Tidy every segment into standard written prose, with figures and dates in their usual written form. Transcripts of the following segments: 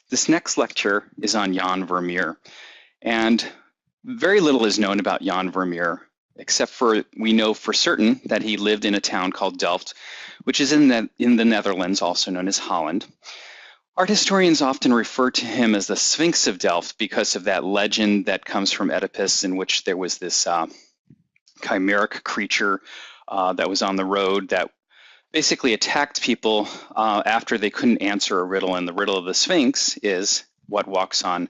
This next lecture is on Jan Vermeer, and very little is known about Jan Vermeer, except for we know for certain that he lived in a town called Delft, which is in the Netherlands, also known as Holland. Art historians often refer to him as the Sphinx of Delft because of that legend that comes from Oedipus, in which there was this chimeric creature that was on the road that basically attacked people after they couldn't answer a riddle. And the riddle of the Sphinx is what walks on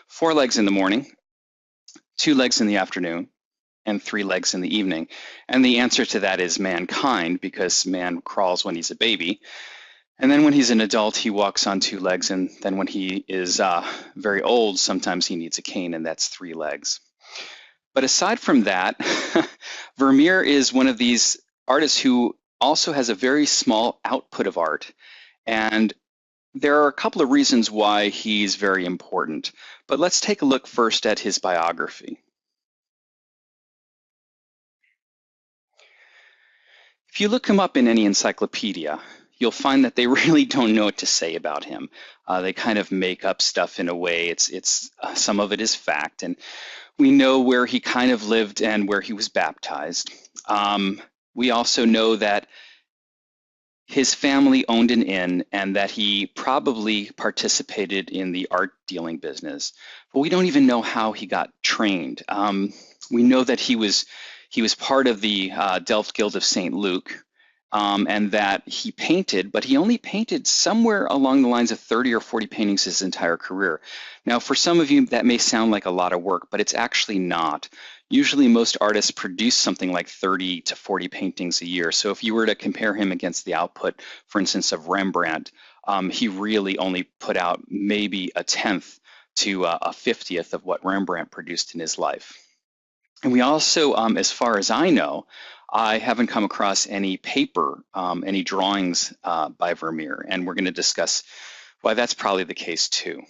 4 legs in the morning, 2 legs in the afternoon, and 3 legs in the evening. And the answer to that is mankind, because man crawls when he's a baby. And then when he's an adult, he walks on 2 legs. And then when he is very old, sometimes he needs a cane, and that's 3 legs. But aside from that, Vermeer is one of these artists who also has a very small output of art. And there are a couple of reasons why he's very important. But let's take a look first at his biography. If you look him up in any encyclopedia, you'll find that they really don't know what to say about him. They kind of make up stuff in a way. It's some of it is fact, and we know where he kind of lived and where he was baptized. We also know that his family owned an inn and that he probably participated in the art dealing business, but we don't even know how he got trained. We know that he was part of the Delft Guild of St. Luke, and that he painted, but he only painted somewhere along the lines of 30 or 40 paintings his entire career. Now, for some of you, that may sound like a lot of work, but it's actually not. Usually, most artists produce something like 30 to 40 paintings a year. So if you were to compare him against the output, for instance, of Rembrandt, he really only put out maybe a 10th to a 50th of what Rembrandt produced in his life. And we also, as far as I know, I haven't come across any paper, any drawings by Vermeer, and we're going to discuss why that's probably the case too.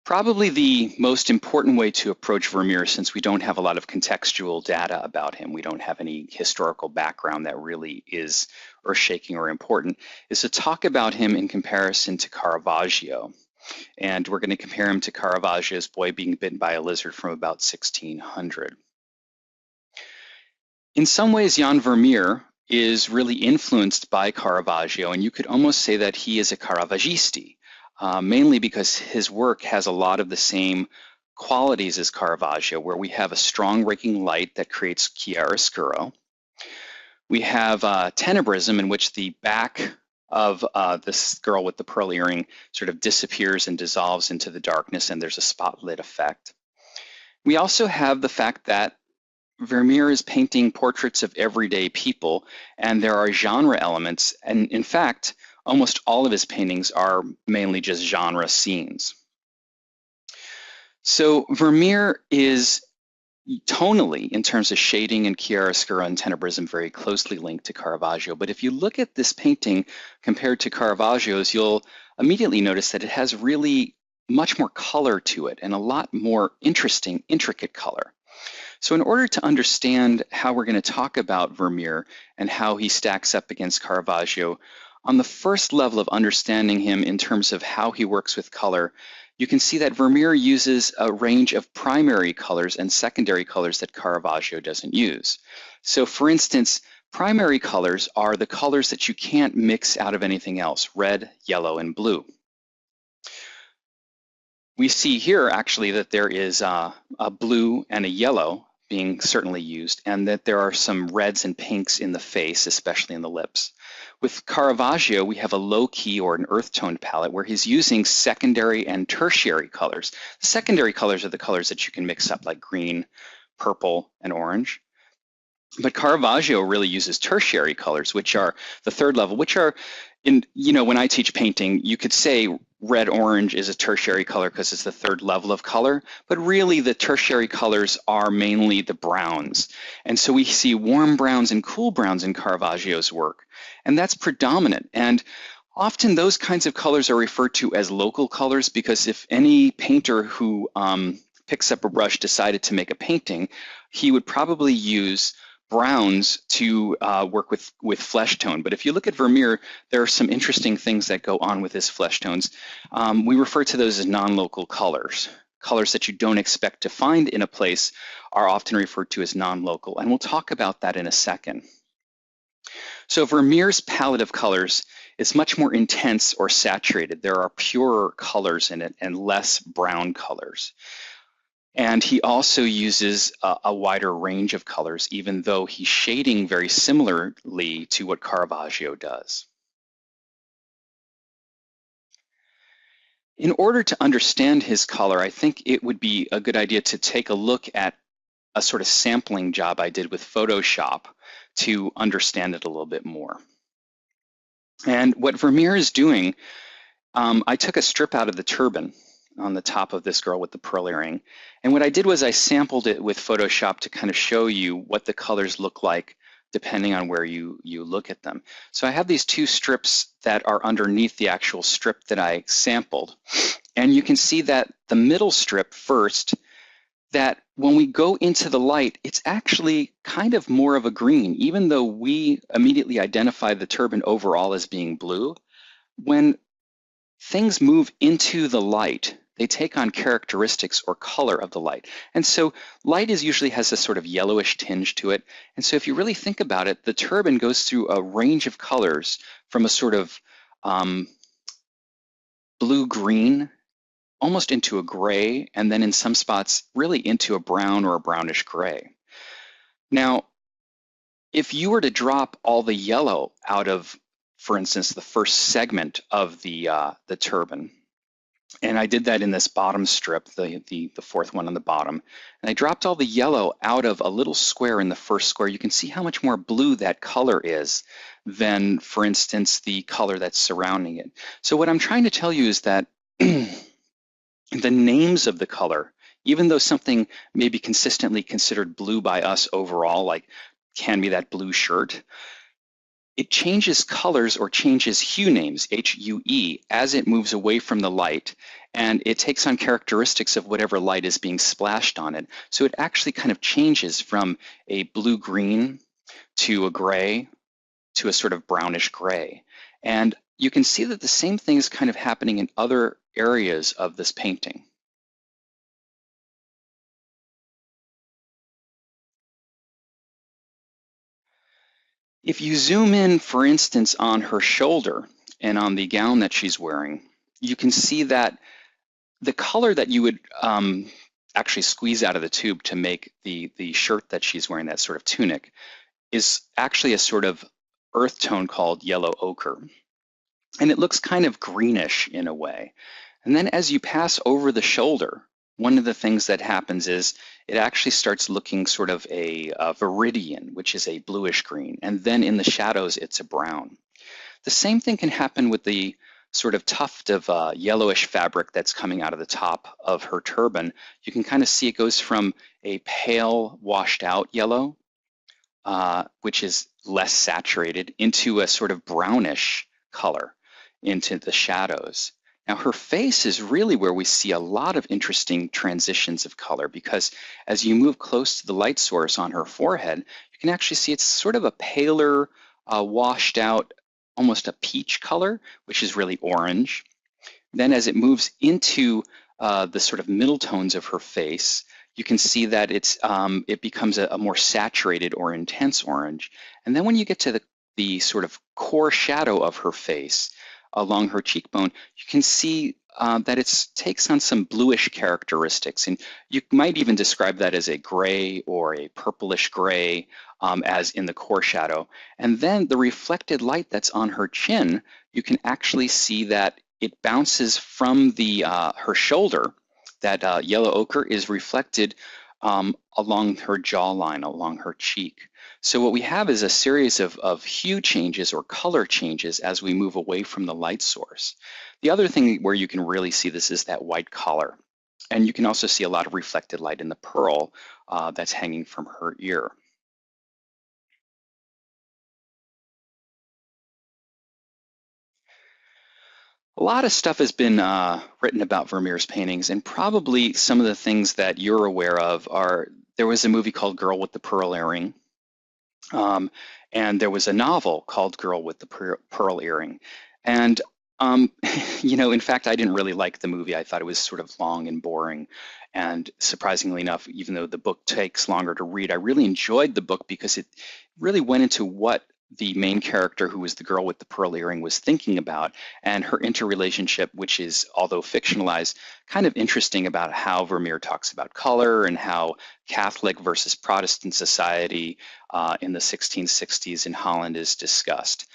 Probably the most important way to approach Vermeer, since we don't have a lot of contextual data about him, we don't have any historical background that really is earth-shaking or important, is to talk about him in comparison to Caravaggio. And we're going to compare him to Caravaggio's Boy Being Bitten by a Lizard from about 1600. In some ways, Jan Vermeer is really influenced by Caravaggio, and you could almost say that he is a Caravaggisti, mainly because his work has a lot of the same qualities as Caravaggio, where we have a strong raking light that creates chiaroscuro. We have tenebrism, in which the back of this girl with the pearl earring sort of disappears and dissolves into the darkness, and there's a spotlit effect. We also have the fact that Vermeer is painting portraits of everyday people, and there are genre elements, and in fact, almost all of his paintings are mainly just genre scenes. So Vermeer is tonally, in terms of shading and chiaroscuro and tenebrism, very closely linked to Caravaggio. But if you look at this painting compared to Caravaggio's, you'll immediately notice that it has really much more color to it and a lot more interesting, intricate color. So in order to understand how we're going to talk about Vermeer and how he stacks up against Caravaggio, on the first level of understanding him in terms of how he works with color, you can see that Vermeer uses a range of primary colors and secondary colors that Caravaggio doesn't use. So for instance, primary colors are the colors that you can't mix out of anything else: red, yellow, and blue. We see here actually that there is a blue and a yellow being certainly used, and that there are some reds and pinks in the face, especially in the lips. With Caravaggio, we have a low-key or an earth-toned palette where he's using secondary and tertiary colors. The secondary colors are the colors that you can mix up, like green, purple, and orange. But Caravaggio really uses tertiary colors, which are the third level, which are, when I teach painting, you could say red-orange is a tertiary color because it's the third level of color, but really the tertiary colors are mainly the browns. And so we see warm browns and cool browns in Caravaggio's work, and that's predominant. And often those kinds of colors are referred to as local colors, because if any painter who picks up a brush decided to make a painting, he would probably use browns to work with flesh tone. But if you look at Vermeer, there are some interesting things that go on with his flesh tones. We refer to those as non-local colors. Colors that you don't expect to find in a place are often referred to as non-local, and we'll talk about that in a second. So Vermeer's palette of colors is much more intense or saturated. There are purer colors in it and less brown colors. And he also uses a wider range of colors, even though he's shading very similarly to what Caravaggio does. In order to understand his color, I think it would be a good idea to take a look at a sort of sampling job I did with Photoshop to understand it a little bit more. And what Vermeer is doing, I took a strip out of the turban on the top of this girl with the pearl earring. And what I did was I sampled it with Photoshop to kind of show you what the colors look like depending on where you look at them. So I have these two strips that are underneath the actual strip that I sampled. And you can see that the middle strip first, that when we go into the light, it's actually kind of more of a green, even though we immediately identify the turban overall as being blue. When things move into the light, they take on characteristics or color of the light. And so light usually has a sort of yellowish tinge to it. And so if you really think about it, the turban goes through a range of colors from a sort of blue-green almost into a gray, and then in some spots really into a brown or a brownish gray. Now, if you were to drop all the yellow out of, for instance, the first segment of the turban, and I did that in this bottom strip, the fourth one on the bottom, and I dropped all the yellow out of a little square in the first square, you can see how much more blue that color is than, for instance, the color that's surrounding it. So what I'm trying to tell you is that the names of the color, even though something may be consistently considered blue by us overall, like can be that blue shirt, it changes colors or changes hue names, H-U-E, as it moves away from the light, and it takes on characteristics of whatever light is being splashed on it. So it actually kind of changes from a blue-green to a gray to a sort of brownish gray. And you can see that the same thing is kind of happening in other areas of this painting. If you zoom in, for instance, on her shoulder and on the gown that she's wearing, you can see that the color that you would actually squeeze out of the tube to make the shirt that she's wearing, that sort of tunic, is actually a sort of earth tone called yellow ochre. And it looks kind of greenish in a way. And then as you pass over the shoulder, one of the things that happens is it actually starts looking sort of a viridian, which is a bluish green. And then in the shadows, it's a brown. The same thing can happen with the sort of tuft of yellowish fabric that's coming out of the top of her turban. You can kind of see it goes from a pale washed out yellow, which is less saturated, into a sort of brownish color into the shadows. Now her face is really where we see a lot of interesting transitions of color, because as you move close to the light source on her forehead, you can actually see it's sort of a paler, washed out, almost a peach color, which is really orange. Then as it moves into the sort of middle tones of her face, you can see that it becomes a more saturated or intense orange. And then when you get to the sort of core shadow of her face, along her cheekbone, you can see that it takes on some bluish characteristics. And you might even describe that as a gray or a purplish gray, as in the core shadow. And then the reflected light that's on her chin, you can actually see that it bounces from her shoulder. That yellow ochre is reflected along her jawline, along her cheek. So what we have is a series of hue changes or color changes as we move away from the light source. The other thing where you can really see this is that white collar. And you can also see a lot of reflected light in the pearl that's hanging from her ear. A lot of stuff has been written about Vermeer's paintings, and probably some of the things that you're aware of are, there was a movie called Girl with the Pearl Earring. Um, and there was a novel called Girl with the Pearl Earring. And, um, in fact, I didn't really like the movie. I thought it was sort of long and boring. And surprisingly enough, even though the book takes longer to read, I really enjoyed the book because it really went into what the main character, who was the girl with the pearl earring, was thinking about, and her interrelationship, which is, although fictionalized, kind of interesting about how Vermeer talks about color and how Catholic versus Protestant society in the 1660s in Holland is discussed.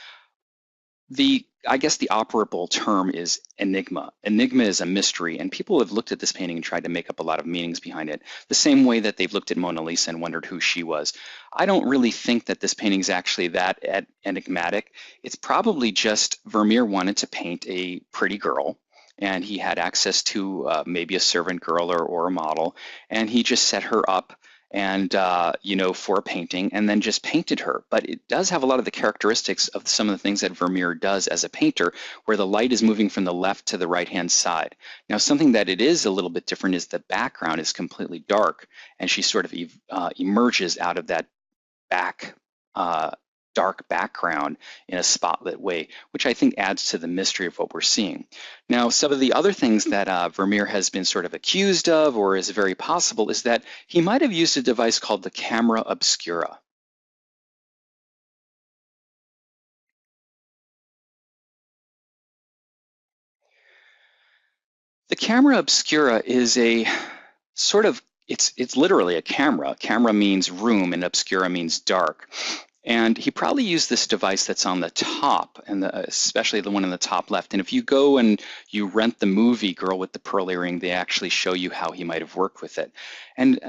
I guess the operable term is enigma. Enigma is a mystery, and people have looked at this painting and tried to make up a lot of meanings behind it, the same way that they've looked at Mona Lisa and wondered who she was. I don't really think that this painting is actually that enigmatic. It's probably just Vermeer wanted to paint a pretty girl, and he had access to maybe a servant girl or a model, and he just set her up and for a painting, and then just painted her. But it does have a lot of the characteristics of some of the things that Vermeer does as a painter, where the light is moving from the left to the right-hand side. Now, something that it is a little bit different is the background is completely dark, and she sort of emerges out of that back dark background in a spotlit way, which I think adds to the mystery of what we're seeing. Now, some of the other things that Vermeer has been sort of accused of, or is very possible, is that he might have used a device called the camera obscura. The camera obscura is a sort of, it's literally a camera. Camera means room and obscura means dark. And he probably used this device that's on the top, and especially the one in the top left. And if you go and you rent the movie Girl with the Pearl Earring, they actually show you how he might have worked with it. And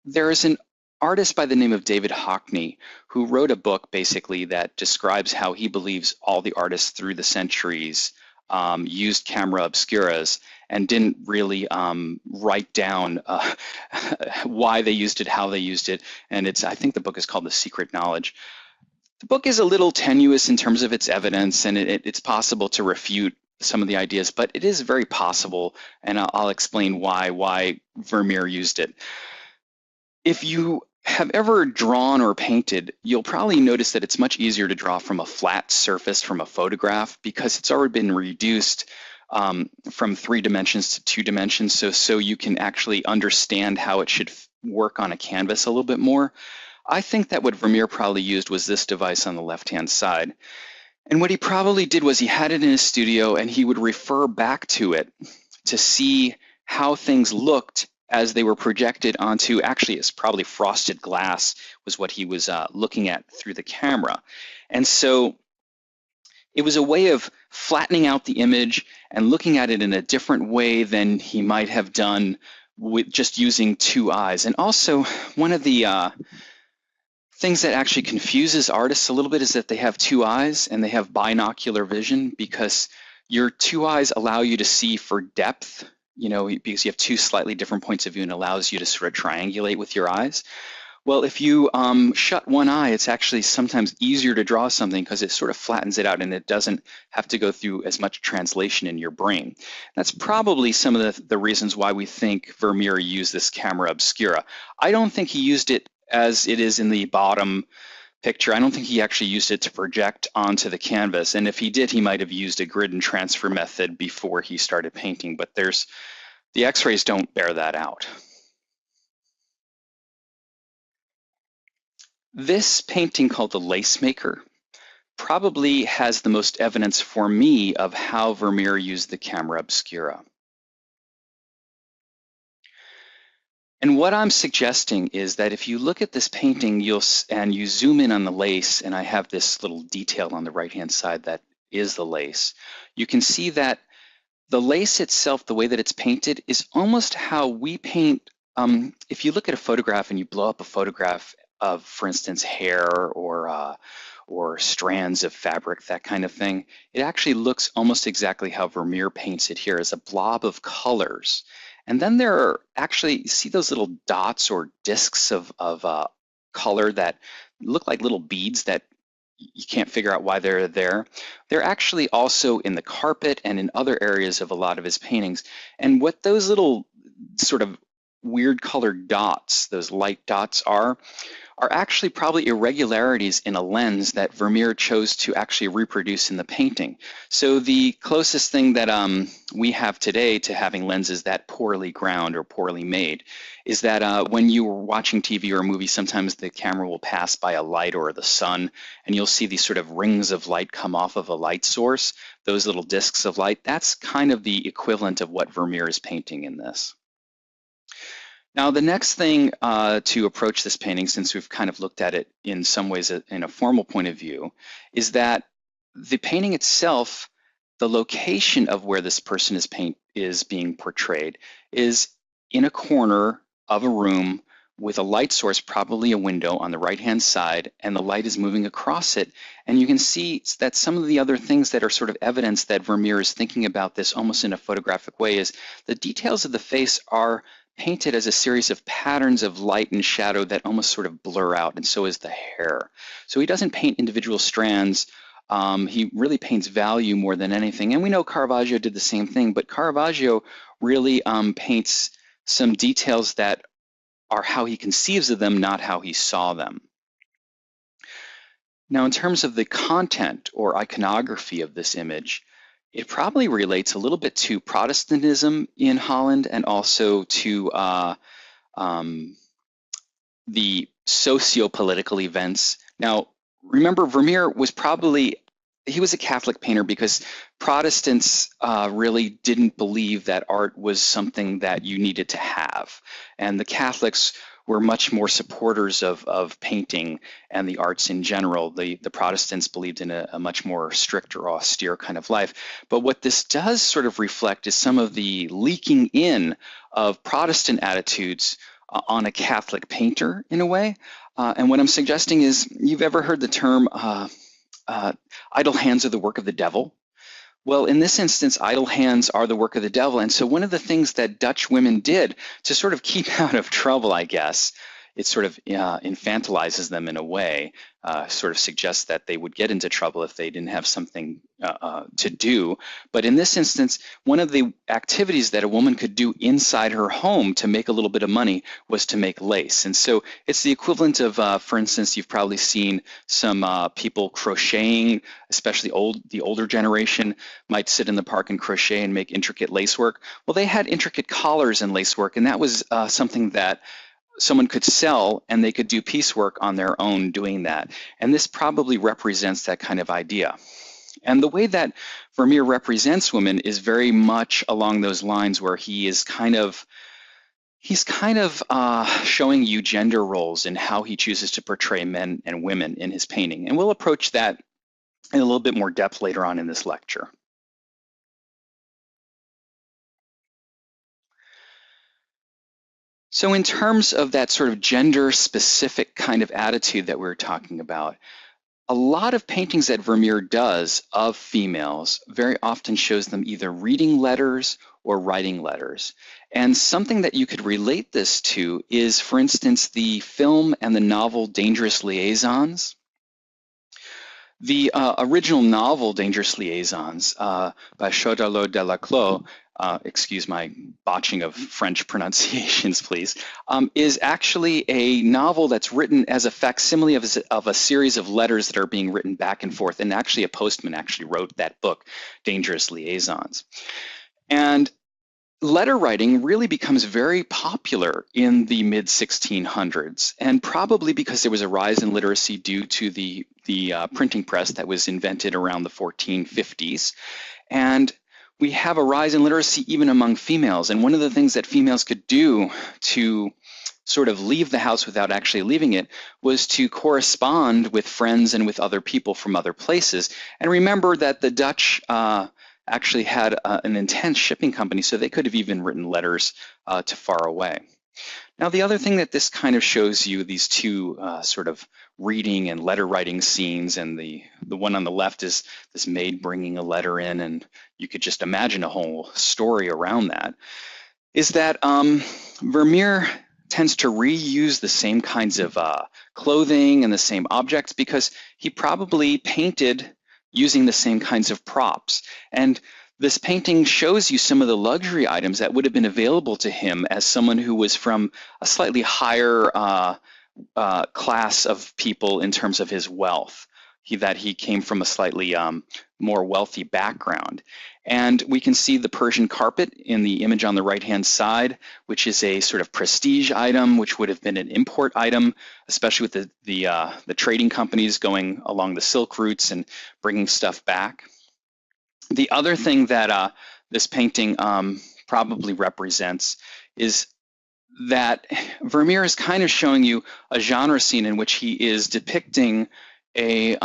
there is an artist by the name of David Hockney who wrote a book basically that describes how he believes all the artists through the centuries used camera obscuras and didn't really write down why they used it, how they used it. And I think the book is called The Secret Knowledge. The book is a little tenuous in terms of its evidence, and it's possible to refute some of the ideas, but it is very possible, and I'll explain why Vermeer used it. If you have ever drawn or painted, you'll probably notice that it's much easier to draw from a flat surface from a photograph because it's already been reduced from 3 dimensions to 2 dimensions, so you can actually understand how it should work on a canvas a little bit more. I think that what Vermeer probably used was this device on the left-hand side. And what he probably did was he had it in his studio and he would refer back to it to see how things looked as they were projected onto, actually it's probably frosted glass was what he was looking at through the camera. And so it was a way of flattening out the image and looking at it in a different way than he might have done with just using 2 eyes. And also, one of the things that actually confuses artists a little bit is that they have 2 eyes and they have binocular vision, because your 2 eyes allow you to see for depth, because you have 2 slightly different points of view and allows you to sort of triangulate with your eyes. Well, if you shut 1 eye, it's actually sometimes easier to draw something because it sort of flattens it out and it doesn't have to go through as much translation in your brain. That's probably some of the reasons why we think Vermeer used this camera obscura. I don't think he used it as it is in the bottom picture. I don't think he actually used it to project onto the canvas. And if he did, he might have used a grid and transfer method before he started painting, but the X-rays don't bear that out. This painting called the Lacemaker probably has the most evidence for me of how Vermeer used the camera obscura. And what I'm suggesting is that if you look at this painting and you zoom in on the lace, and I have this little detail on the right-hand side that is the lace, you can see that the lace itself, the way that it's painted, is almost how we paint. If you look at a photograph and you blow up a photograph of, for instance, hair or strands of fabric, that kind of thing, it actually looks almost exactly how Vermeer paints it here, as a blob of colors. And then there are actually, see those little dots or discs of color that look like little beads that you can't figure out why they're there. They're actually also in the carpet and in other areas of a lot of his paintings. And what those little sort of weird colored dots, those light dots are actually probably irregularities in a lens that Vermeer chose to actually reproduce in the painting. So the closest thing that we have today to having lenses that poorly ground or poorly made is that when you were watching TV or a movie, sometimes the camera will pass by a light or the sun, and you'll see these sort of rings of light come off of a light source, those little discs of light. That's kind of the equivalent of what Vermeer is painting in this. Now, the next thing to approach this painting, since we've kind of looked at it in some ways in a formal point of view, is that the painting itself, the location of where this person is being portrayed, is in a corner of a room with a light source, probably a window on the right-hand side, and the light is moving across it. And you can see that some of the other things that are sort of evidence that Vermeer is thinking about this almost in a photographic way is the details of the face are painted as a series of patterns of light and shadow that almost sort of blur out, and so is the hair. So he doesn't paint individual strands. He really paints value more than anything. And we know Caravaggio did the same thing, but Caravaggio really paints some details that are how he conceives of them, not how he saw them. Now, in terms of the content or iconography of this image, it probably relates a little bit to Protestantism in Holland and also to the socio-political events. Now, remember, Vermeer was he was a Catholic painter because Protestants really didn't believe that art was something that you needed to have. And the Catholics were much more supporters of painting and the arts in general. The Protestants believed in a much more strict or austere kind of life. But what this does sort of reflect is some of the leaking in of Protestant attitudes on a Catholic painter in a way. And what I'm suggesting is, you've ever heard the term idle hands are the work of the devil? Well, in this instance, idle hands are the work of the devil. And so one of the things that Dutch women did to sort of keep out of trouble, I guess, it sort of infantilizes them in a way, sort of suggests that they would get into trouble if they didn't have something to do. But in this instance, one of the activities that a woman could do inside her home to make a little bit of money was to make lace. And so it's the equivalent of, for instance, you've probably seen some people crocheting, especially the older generation might sit in the park and crochet and make intricate lace work. Well, they had intricate collars and lace work, and that was something that someone could sell, and they could do piecework on their own doing that. And this probably represents that kind of idea. And the way that Vermeer represents women is very much along those lines, where he's kind of showing you gender roles and how he chooses to portray men and women in his painting. And we'll approach that in a little bit more depth later on in this lecture. So in terms of that sort of gender-specific kind of attitude that we're talking about, a lot of paintings that Vermeer does of females very often shows them either reading letters or writing letters. And something that you could relate this to is, for instance, the film and the novel Dangerous Liaisons. The original novel Dangerous Liaisons by Choderlos de la Clos, excuse my botching of French pronunciations, please, is actually a novel that's written as a facsimile of a series of letters that are being written back and forth. And actually a postman actually wrote that book, Dangerous Liaisons. And letter writing really becomes very popular in the mid-1600s, and probably because there was a rise in literacy due to the printing press that was invented around the 1450s. And we have a rise in literacy even among females. And one of the things that females could do to sort of leave the house without actually leaving it was to correspond with friends and with other people from other places. And remember that the Dutch actually had an intense shipping company, so they could have even written letters to far away. Now, the other thing that this kind of shows you, these two sort of reading and letter writing scenes, and the one on the left is this maid bringing a letter in, and you could just imagine a whole story around that, is that Vermeer tends to reuse the same kinds of clothing and the same objects because he probably painted using the same kinds of props. And This painting shows you some of the luxury items that would have been available to him as someone who was from a slightly higher class of people in terms of his wealth. He came from a slightly more wealthy background. And we can see the Persian carpet in the image on the right-hand side, which is a sort of prestige item, which would have been an import item, especially with the trading companies going along the silk routes and bringing stuff back. The other thing that this painting probably represents is that Vermeer is kind of showing you a genre scene in which he is depicting it's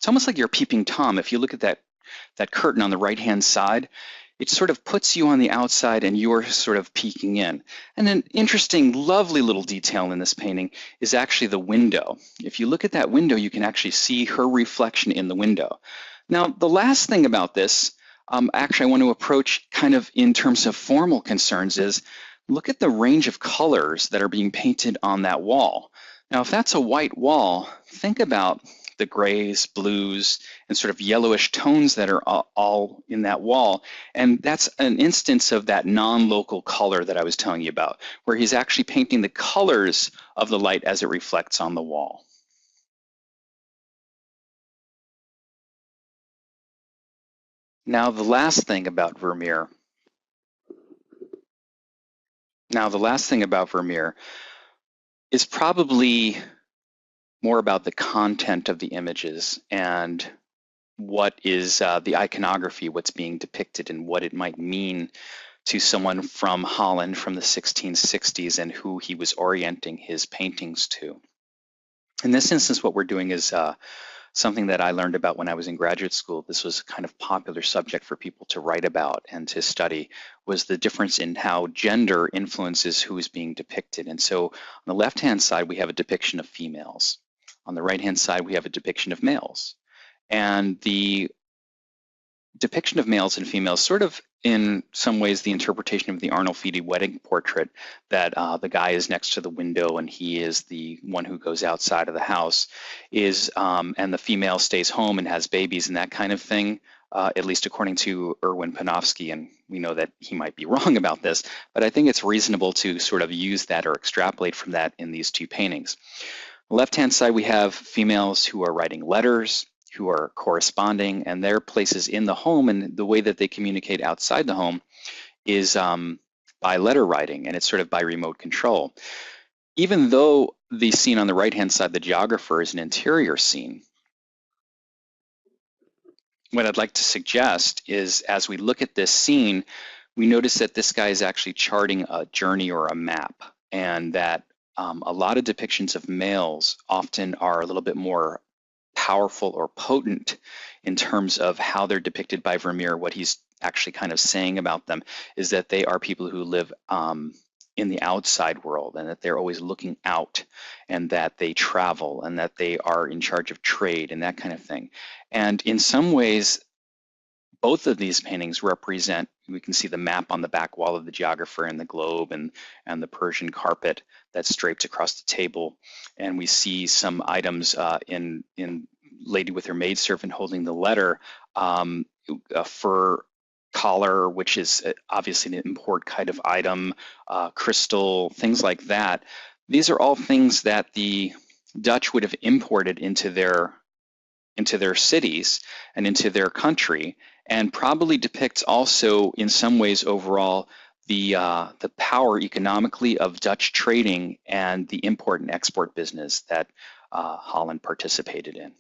almost like you're peeping Tom. If you look at that curtain on the right-hand side, it sort of puts you on the outside and you're sort of peeking in. And an interesting, lovely little detail in this painting is actually the window. If you look at that window, you can actually see her reflection in the window. Now, the last thing about this, actually I want to approach kind of in terms of formal concerns is, look at the range of colors that are being painted on that wall. Now, if that's a white wall, think about the grays, blues, and sort of yellowish tones that are all in that wall. And that's an instance of that non-local color that I was telling you about, where he's actually painting the colors of the light as it reflects on the wall. Now, the last thing about Vermeer is probably more about the content of the images and what is the iconography, what's being depicted, and what it might mean to someone from Holland from the 1660s and who he was orienting his paintings to. In this instance, what we're doing is something that I learned about when I was in graduate school. This was a kind of popular subject for people to write about and to study, was the difference in how gender influences who is being depicted. And so on the left-hand side, we have a depiction of females. On the right-hand side, we have a depiction of males. And the depiction of males and females sort of in some ways the interpretation of the Arnolfini wedding portrait, that the guy is next to the window and he is the one who goes outside of the house, is and the female stays home and has babies and that kind of thing, at least according to Erwin Panofsky, and we know that he might be wrong about this, but I think it's reasonable to sort of use that or extrapolate from that in these two paintings. On the left-hand side, we have females who are writing letters, who are corresponding, and their places in the home, and the way that they communicate outside the home is by letter writing, and it's sort of by remote control. Even though the scene on the right-hand side, the geographer, is an interior scene, what I'd like to suggest is, as we look at this scene, we notice that this guy is actually charting a journey or a map, and that a lot of depictions of males often are a little bit more powerful or potent in terms of how they're depicted by Vermeer. What he's actually kind of saying about them is that they are people who live in the outside world, and that they're always looking out, and that they travel, and that they are in charge of trade and that kind of thing. And in some ways, both of these paintings represent, we can see the map on the back wall of the geographer and the globe and the Persian carpet that's draped across the table. And we see some items in Lady with her maidservant holding the letter, a fur collar, which is obviously an import kind of item, crystal, things like that. These are all things that the Dutch would have imported into their cities and into their country, and probably depicts also in some ways overall the power economically of Dutch trading and the import and export business that Holland participated in.